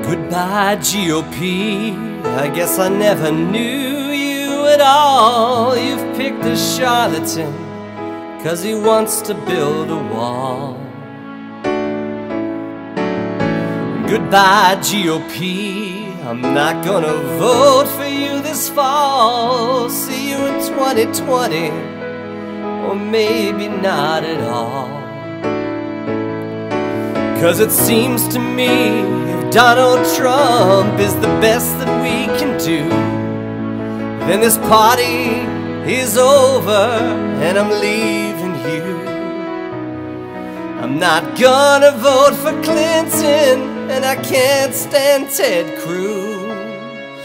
Goodbye, GOP. I guess I never knew you at all. You've picked a charlatan 'cause he wants to build a wall. Goodbye, GOP. I'm not gonna vote for you this fall. See you in 2020, or maybe not at all. 'Cause it seems to me if Donald Trump is the best that we can do, then this party is over and I'm leaving you. I'm not gonna vote for Clinton, and I can't stand Ted Cruz.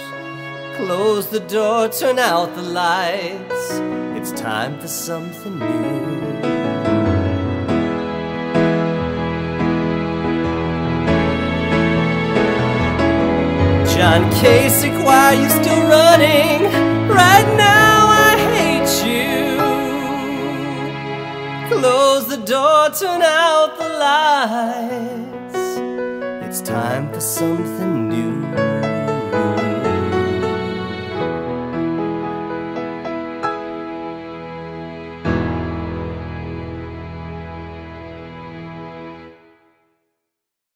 Close the door, turn out the lights. It's time for something new. John Kasich, why are you still running? Right now I hate you. Close the door, turn out the lights. It's time for something